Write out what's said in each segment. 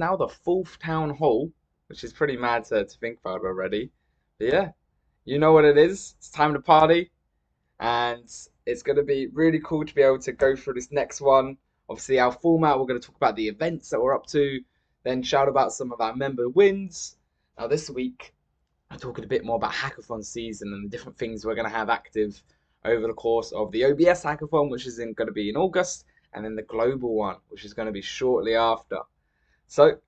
now the fourth town hall, which is pretty mad to think about already. But yeah, you know what it is. It's time to party, and it's going to be really cool to be able to go through this next one. Obviously, our format, we're going to talk about the events that we're up to, then shout about some of our member wins. Now, this week, I'm talking a bit more about hackathon season and the different things we're going to have active over the course of the OBS hackathon, which is going to be in August, and then the global one, which is going to be shortly after. So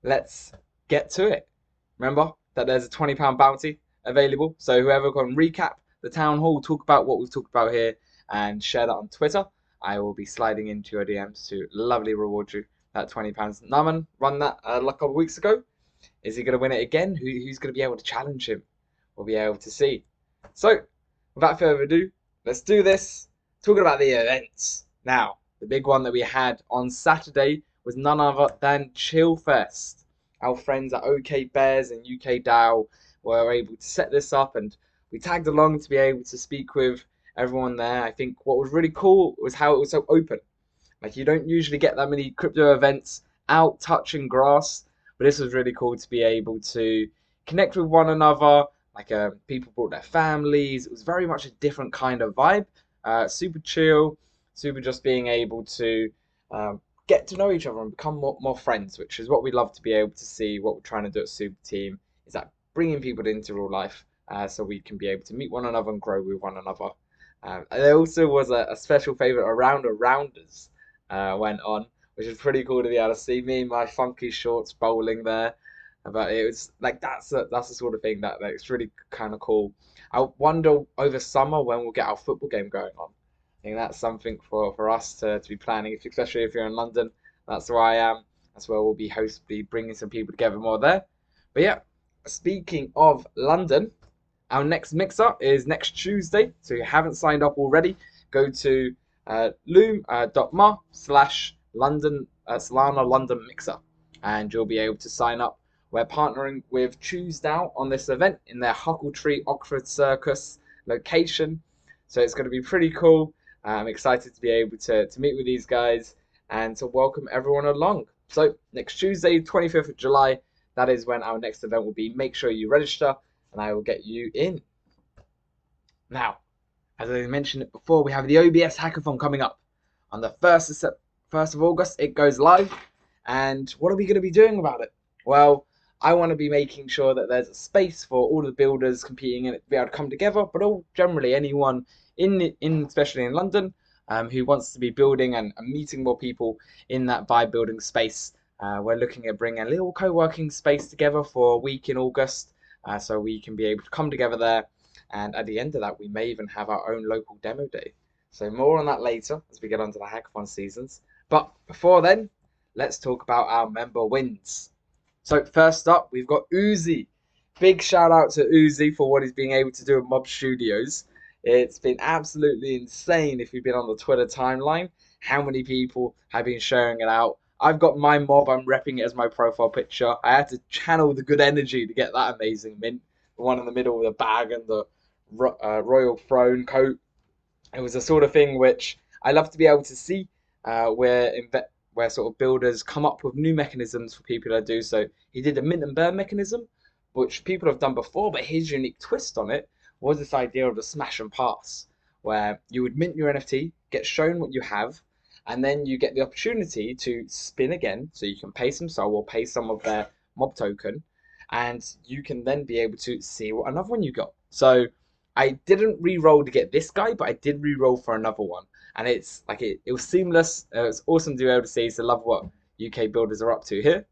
let's get to it. Remember that there's a £20 bounty available. So whoever can recap the town hall, talk about what we've talked about here, and share that on Twitter, I will be sliding into your DMs to lovely reward you that £20. Naman run that a couple of weeks ago. Is he going to win it again? Who's going to be able to challenge him? We'll be able to see. So without further ado, let's do this. Talking about the events. Now, the big one that we had on Saturday was none other than Chillfest. Our friends at OK Bears and UK DAO were able to set this up, and we tagged along to be able to speak with everyone there. I think what was really cool was how it was so open. Like, you don't usually get that many crypto events out touching grass, but this was really cool to be able to connect with one another. Like, people brought their families. It was very much a different kind of vibe. Super chill, super just being able to get to know each other and become more friends, which is what we love to be able to see. What we're trying to do at Superteam is that bringing people into real life, so we can be able to meet one another and grow with one another. There also was a special favourite, a round of rounders went on, which is pretty cool to be able to see me in my funky shorts bowling there. But it was like that's the sort of thing that's really kind of cool. I wonder over summer when we'll get our football game going on. I think that's something for us to be planning, especially if you're in London. That's where I am. That's where we'll be bringing some people together more there. But yeah, speaking of London, our next mix-up is next Tuesday. So if you haven't signed up already, go to loom.ma/London Solana London Mixer, and you'll be able to sign up. We're partnering with ChooseDAO on this event in their Huckletree Oxford Circus location. So it's going to be pretty cool. I'm excited to be able to meet with these guys and to welcome everyone along. So next Tuesday, 25th of July, that is when our next event will be. Make sure you register and I will get you in. Now, as I mentioned it before, we have the OBS Hackathon coming up. On the 1st of August, it goes live. And what are we going to be doing about it? Well, I want to be making sure that there's a space for all the builders competing in it to be able to come together, but all generally anyone especially in London, who wants to be building and meeting more people in that vibe building space. We're looking at bringing a little co-working space together for a week in August, so we can be able to come together there. And at the end of that, we may even have our own local demo day. So more on that later as we get onto the hackathon seasons. But before then, let's talk about our member wins. So first up, we've got Uzi. Big shout out to Uzi for what he's being able to do at Mob Studios. It's been absolutely insane if you've been on the Twitter timeline, how many people have been sharing it out. I've got my mob, I'm repping it as my profile picture. I had to channel the good energy to get that amazing mint. The one in the middle with the bag and the royal throne coat. It was a sort of thing which I love to be able to see, where sort of builders come up with new mechanisms for people to do. So he did a mint and burn mechanism, which people have done before, but his unique twist on it was this idea of the smash and pass, where you would mint your NFT, get shown what you have, and then you get the opportunity to spin again, so you can pay some SOL or pay some of their mob token, and you can then be able to see what another one you got. So I didn't re-roll to get this guy, but I did re-roll for another one. And it's like it was seamless. It was awesome to be able to see. So love what UK builders are up to here.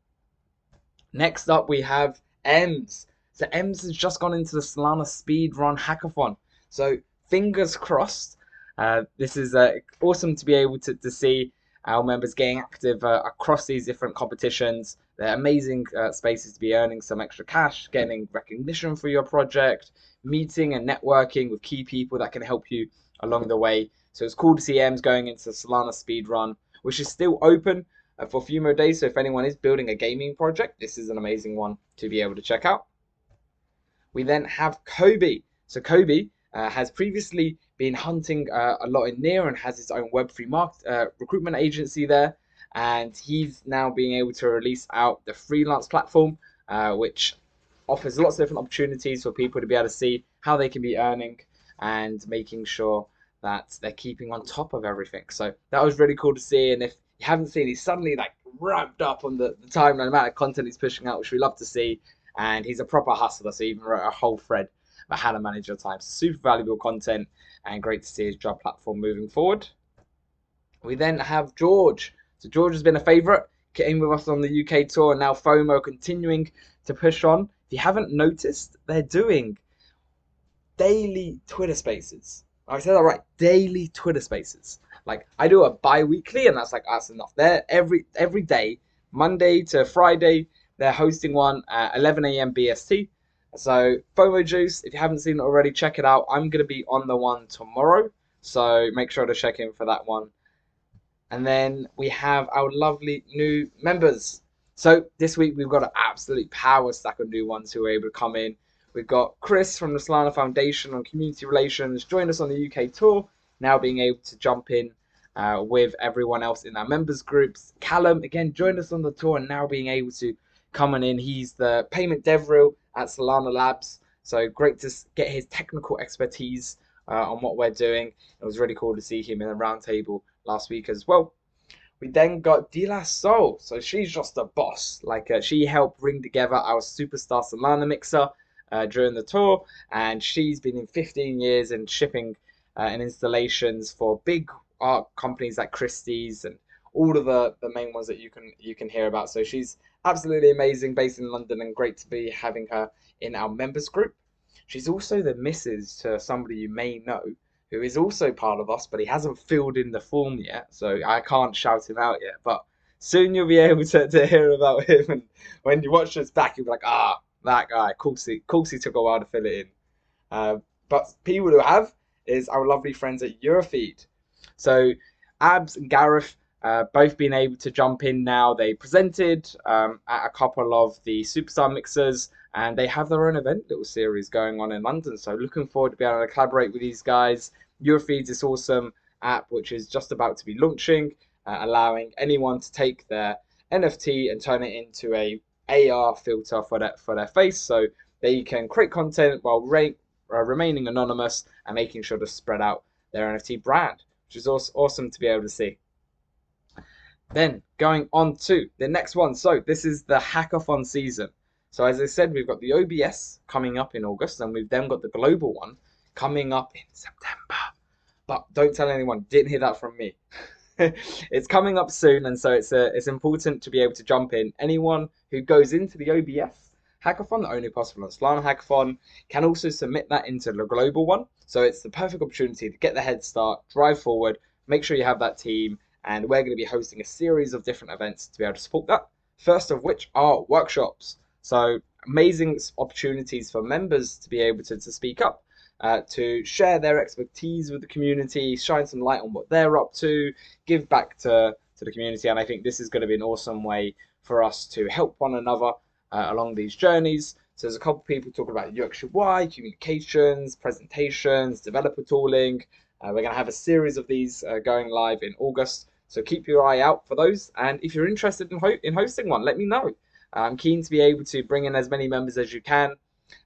Next up, we have Ems. So Ems has just gone into the Solana Speedrun Hackathon. So fingers crossed. This is awesome to be able to see our members getting active across these different competitions. They're amazing spaces to be earning some extra cash, getting recognition for your project, meeting and networking with key people that can help you along the way. So it's cool to see Ems going into the Solana Speedrun, which is still open for a few more days. So if anyone is building a gaming project, this is an amazing one to be able to check out. We then have Kobe. So Kobe has previously been hunting a lot in NEAR and has his own Web3 recruitment agency there. and he's now being able to release out the freelance platform, which offers lots of different opportunities for people to be able to see how they can be earning and making sure that they're keeping on top of everything. So that was really cool to see. And if you haven't seen, he's suddenly like ramped up on the timeline, amount of content he's pushing out, which we love to see. And he's a proper hustler, so he even wrote a whole thread about how to manage your time. So super valuable content and great to see his job platform moving forward. We then have George. So George has been a favourite, came with us on the UK tour, and now FOMO continuing to push on. If you haven't noticed, they're doing daily Twitter Spaces. I said that right, daily Twitter Spaces. Like I do a bi-weekly, and that's enough. They're every day, Monday to Friday. They're hosting one at 11 a.m. BST. So FOMO Juice, if you haven't seen it already, check it out. I'm gonna be on the one tomorrow, so make sure to check in for that one. And then we have our lovely new members. So this week we've got an absolute power stack of new ones who are able to come in. We've got Chris from the Solana Foundation on Community Relations, joined us on the UK tour, now being able to jump in with everyone else in our members groups. Callum, again, joined us on the tour and now being able to come on in. He's the payment devril at Solana Labs. So great to get his technical expertise on what we're doing. It was really cool to see him in the roundtable last week as well. We then got De La Soul. So she's just a boss. She helped bring together our superstar Solana mixer during the tour, and she's been in 15 years in shipping and installations for big art companies like Christie's and all of the main ones that you can hear about. So she's absolutely amazing, based in London, and great to be having her in our members group. She's also the missus to somebody you may know who is also part of us, but he hasn't filled in the form yet, so I can't shout him out yet. But soon you'll be able to hear about him, and when you watch this back, you'll be like, that guy, of course he took a while to fill it in. But people who have is our lovely friends at Eurofeed. So Abs and Gareth both been able to jump in now. They presented at a couple of the Superstar Mixers, and they have their own event little series going on in London. So looking forward to being able to collaborate with these guys. Eurofeed's this awesome app, which is just about to be launching, allowing anyone to take their NFT and turn it into a AR filter for their face, so they can create content while remaining anonymous and making sure to spread out their NFT brand, which is awesome to be able to see. Then going on to the next one. So this is the hackathon season. So as I said, we've got the OBS coming up in August, and we've then got the global one coming up in September. But don't tell anyone, didn't hear that from me. It's coming up soon, and so it's important to be able to jump in. Anyone who goes into the OBS hackathon, only possible on Solana Hackathon, can also submit that into the global one. So it's the perfect opportunity to get the head start, drive forward, make sure you have that team, and we're going to be hosting a series of different events to be able to support that. First of which are workshops. So amazing opportunities for members to be able to speak up, to share their expertise with the community, shine some light on what they're up to, give back to the community. And I think this is going to be an awesome way for us to help one another along these journeys. So there's a couple of people talking about UX UI, communications, presentations, developer tooling. We're going to have a series of these going live in August. So keep your eye out for those. And if you're interested in hosting one, let me know. I'm keen to be able to bring in as many members as you can.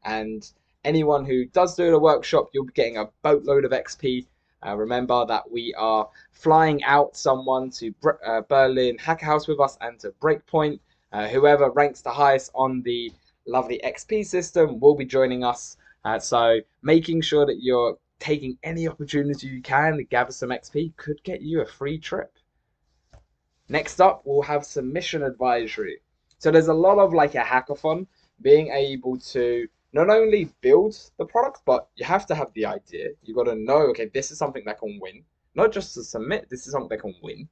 And anyone who does do a workshop, you'll be getting a boatload of XP. Remember that we are flying out someone to Berlin Hacker House with us and to Breakpoint. Whoever ranks the highest on the lovely XP system will be joining us. So making sure that you're taking any opportunity you can to gather some XP could get you a free trip. Next up, we'll have submission advisory. So there's a lot of like a hackathon, being able to not only build the product, but you have to have the idea. You got to know, okay, this is something that can win. Not just to submit, this is something that can win.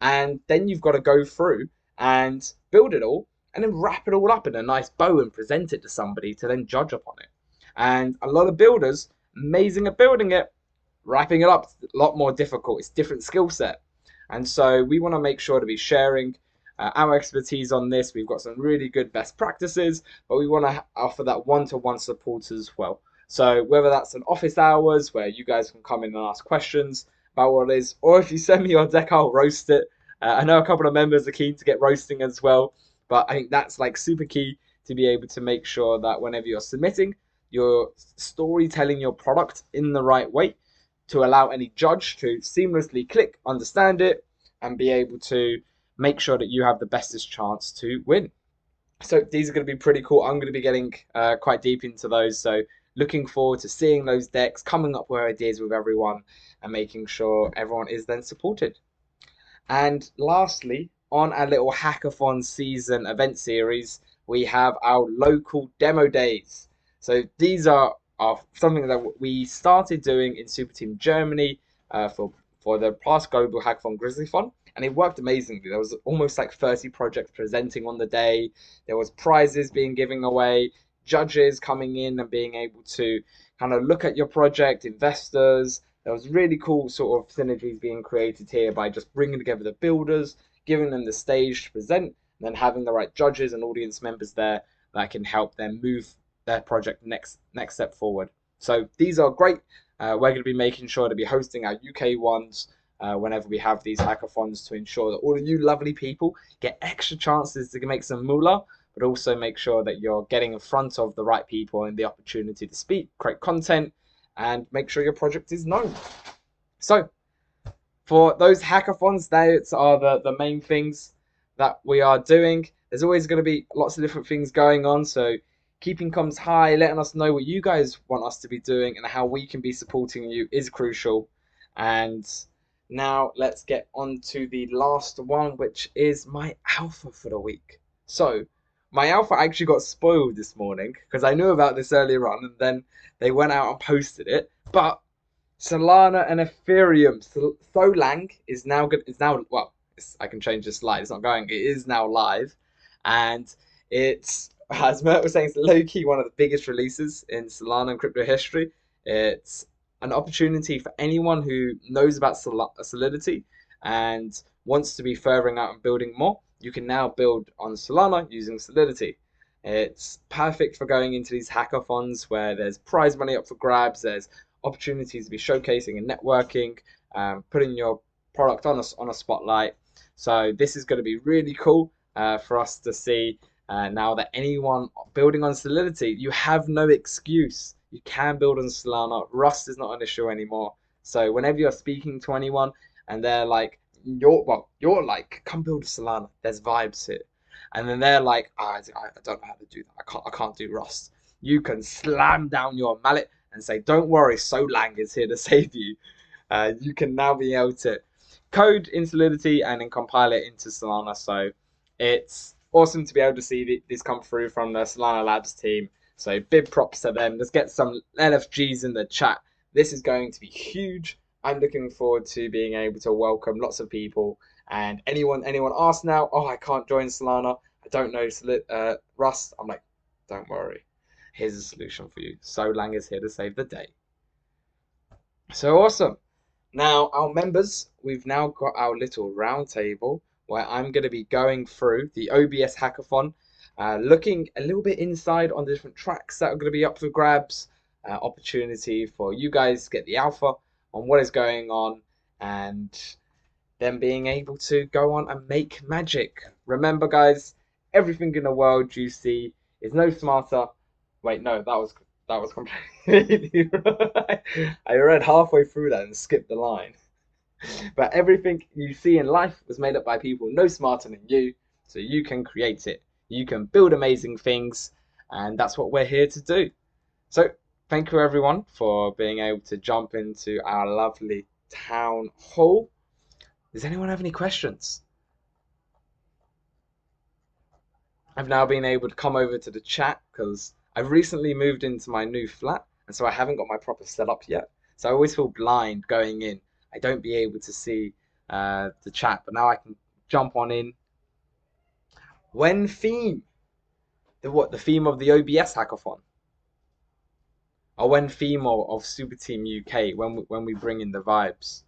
And then you've got to go through and build it all, and then wrap it all up in a nice bow and present it to somebody to then judge upon it. And a lot of builders, amazing at building it, wrapping it up, a lot more difficult. It's a different skill set. And so we want to make sure to be sharing our expertise on this. We've got some really good best practices, but we want to offer that one-to-one support as well. So whether that's an office hours where you guys can come in and ask questions about what it is, or if you send me your deck, I'll roast it. I know a couple of members are keen to get roasting as well, but I think that's like super key to be able to make sure that whenever you're submitting, you're storytelling your product in the right way to allow any judge to seamlessly click, understand it, and be able to make sure that you have the bestest chance to win. So these are going to be pretty cool. I'm going to be getting quite deep into those. So looking forward to seeing those decks, coming up with ideas with everyone, and making sure everyone is then supported. And lastly, on our little hackathon season event series, we have our local demo days. So these are something that we started doing in Superteam Germany for the past global hackathon Grizzly Fun, and it worked amazingly. There was almost like 30 projects presenting on the day. There was prizes being given away, judges coming in and being able to kind of look at your project, investors. There was really cool sort of synergies being created here by just bringing together the builders, giving them the stage to present, and then having the right judges and audience members there that can help them move their project next step forward. So these are great. We're going to be making sure to be hosting our UK ones whenever we have these hackathons to ensure that all of you lovely people get extra chances to make some moolah, but also make sure that you're getting in front of the right people and the opportunity to speak, create content, and make sure your project is known. So for those hackathons, those are the main things that we are doing. There's always going to be lots of different things going on, so keeping comms high, letting us know what you guys want us to be doing and how we can be supporting you is crucial. And now let's get on to the last one, which is my alpha for the week. So my alpha actually got spoiled this morning because I knew about this earlier on, and then they went out and posted it. But Solana and Ethereum, Solang is now good. I can change the slide. It's not going. It is now live, and it's, as Mert was saying, it's low-key one of the biggest releases in Solana and crypto history. It's an opportunity for anyone who knows about Solidity and wants to be furthering out and building more. You can now build on Solana using Solidity. It's perfect for going into these hackathons where there's prize money up for grabs, there's opportunities to be showcasing and networking, putting your product on a spotlight. So this is going to be really cool for us to see. Now that anyone building on Solidity, you have no excuse. You can build on Solana. Rust is not an issue anymore. So whenever you're speaking to anyone and they're like, you're like, come build a Solana. There's vibes here. And then they're like, I don't know how to do that. I can't do Rust. You can slam down your mallet and say, don't worry, Solang is here to save you. You can now be able to code in Solidity and then compile it into Solana. So it's awesome to be able to see this come through from the Solana Labs team. So big props to them. Let's get some LFGs in the chat. This is going to be huge. I'm looking forward to being able to welcome lots of people. And anyone asks now, oh, I can't join Solana, I don't know Rust. I'm like, don't worry. Here's a solution for you. Solang is here to save the day. So awesome. Now, our members, we've now got our little roundtable where I'm going to be going through the OBS hackathon, looking a little bit inside on the different tracks that are going to be up for grabs, opportunity for you guys to get the alpha on what is going on, and then being able to go on and make magic. Remember, guys, everything in the world you see is no smarter. Wait, no, that was completely right. I read halfway through that and skipped the line. But everything you see in life was made up by people no smarter than you, so you can create it. You can build amazing things, and that's what we're here to do. So thank you everyone for being able to jump into our lovely town hall. Does anyone have any questions? I've now been able to come over to the chat because I've recently moved into my new flat, and so I haven't got my proper setup yet. So I always feel blind going in. I don't be able to see the chat, but now I can jump on in. When theme? The theme of the OBS hackathon? Or when theme of Superteam UK, when we bring in the vibes?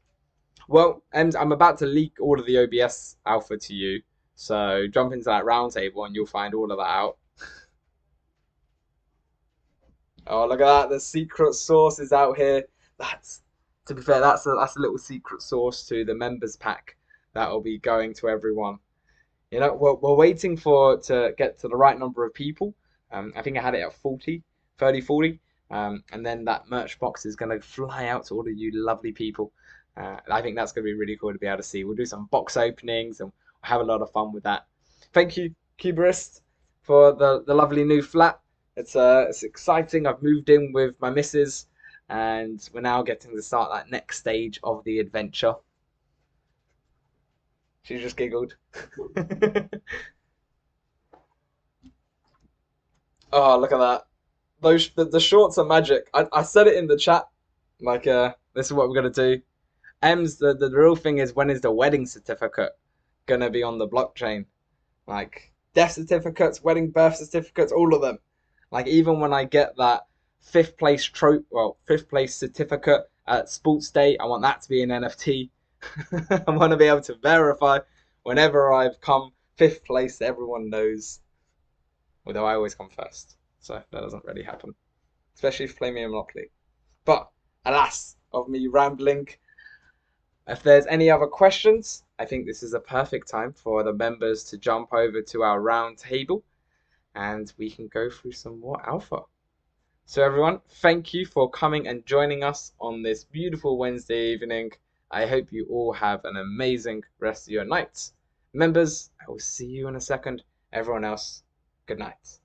Well, and I'm about to leak all of the OBS alpha to you, so jump into that roundtable and you'll find all of that out. Oh, look at that! The secret sauce is out here. To be fair, that's a little secret sauce to the members pack that will be going to everyone. You know, we're waiting to get to the right number of people. I think I had it at 40, 30, 40. And then that merch box is going to fly out to all of you lovely people. I think that's going to be really cool to be able to see. We'll do some box openings and have a lot of fun with that. Thank you, Cuberist, for the lovely new flat. It's exciting. I've moved in with my missus, and we're now getting to start that next stage of the adventure. She just giggled. Oh, look at that. The shorts are magic. I said it in the chat. Like, this is what we're gonna do. The real thing is, when is the wedding certificate gonna be on the blockchain? Like, death certificates, wedding birth certificates, all of them. Like, even when I get that fifth place certificate at Sports Day, I want that to be an NFT. I want to be able to verify whenever I've come fifth place, everyone knows. Although I always come first, so that doesn't really happen, especially if you play me in Monopoly. But alas, of me rambling. If there's any other questions, I think this is a perfect time for the members to jump over to our round table and we can go through some more alpha. So everyone, thank you for coming and joining us on this beautiful Wednesday evening. I hope you all have an amazing rest of your night. Members, I will see you in a second. Everyone else, good night.